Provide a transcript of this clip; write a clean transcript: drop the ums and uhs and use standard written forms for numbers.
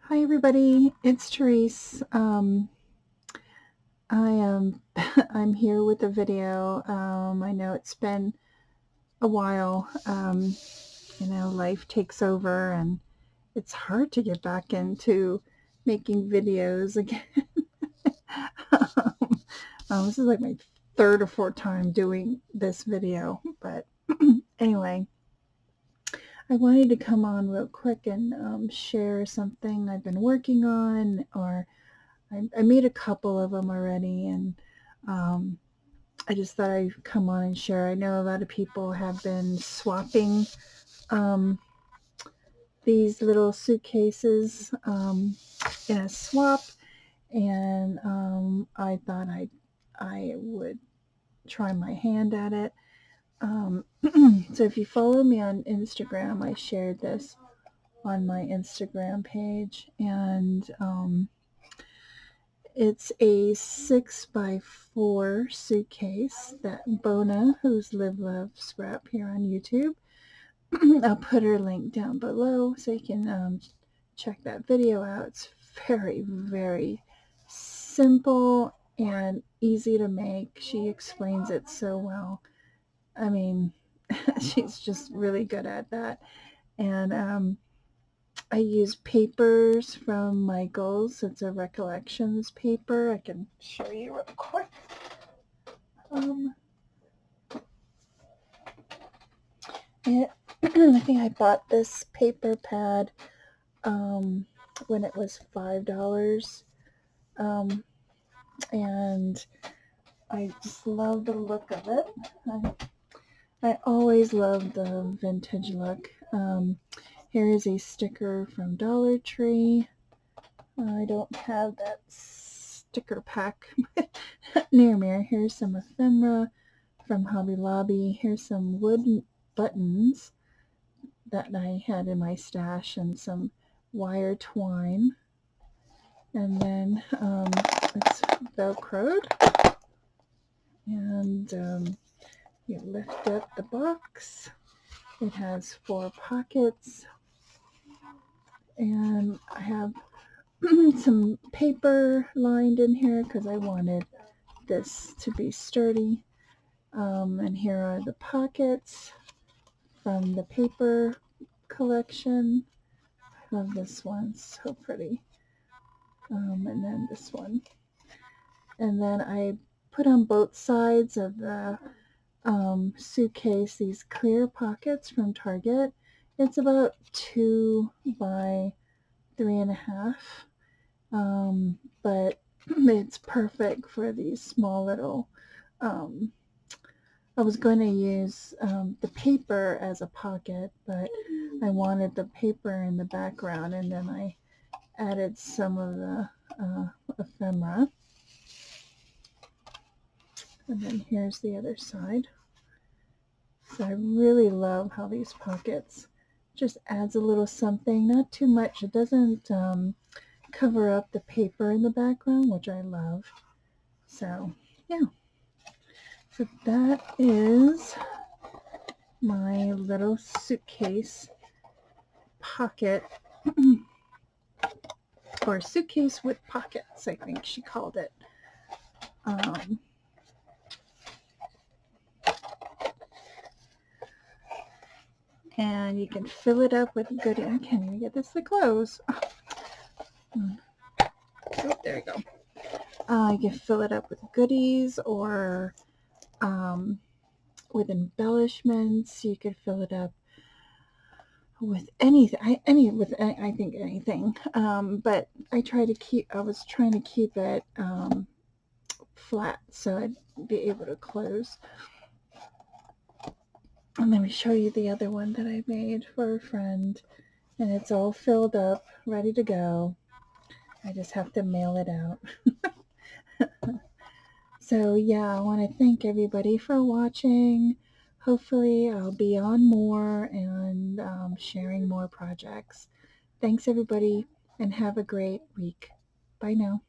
Hi everybody, it's Tereese. I am I'm here with a video. I know it's been a while. Life takes over and it's hard to get back into making videos again. This is like my third or fourth time doing this video, but anyway, I wanted to come on real quick and share something I've been working on, or I made a couple of them already, and um, I just thought I'd come on and share. I know a lot of people have been swapping um, these little suitcases in a swap, and I thought I would try my hand at it. Um, so if you follow me on Instagram, I shared this on my Instagram page, and it's a 6x4 suitcase that Bona, who's Live Love Scrap here on YouTube, I'll put her link down below so you can check that video out. It's very, very simple and easy to make. She explains it so well. I mean, she's just really good at that. And I use papers from Michael's. It's a recollections paper. I can show you real quick. Um, I think I bought this paper pad when it was $5. And I just love the look of it. I always love the vintage look. Here is a sticker from Dollar Tree. I don't have that sticker pack near me. Here's some ephemera from Hobby Lobby. Here's some wooden buttons that I had in my stash and some wire twine. And then it's Velcroed. And you lift up the box. It has 4 pockets. And I have some paper lined in here because I wanted this to be sturdy. And here are the pockets from the paper collection. I love this one, so pretty. And then this one. And then I put on both sides of the suitcase these clear pockets from Target. It's about 2 by 3.5, but it's perfect for these small little I was going to use the paper as a pocket, but I wanted the paper in the background, and then I added some of the ephemera. And then here's the other side. So I really love how these pockets just adds a little something, not too much. It doesn't cover up the paper in the background, which I love. So yeah. So that is my little suitcase pocket, or suitcase with pockets, I think she called it. And you can fill it up with goodies. I can't even get this to close. Oh, there we go. You can fill it up with goodies, or with embellishments. You could fill it up with anything. I think anything. But I was trying to keep it flat so I'd be able to close. And let me show you the other one that I made for a friend, and it's all filled up, ready to go. I just have to mail it out. So yeah, I want to thank everybody for watching. Hopefully I'll be on more and sharing more projects. Thanks everybody, and have a great week. Bye now.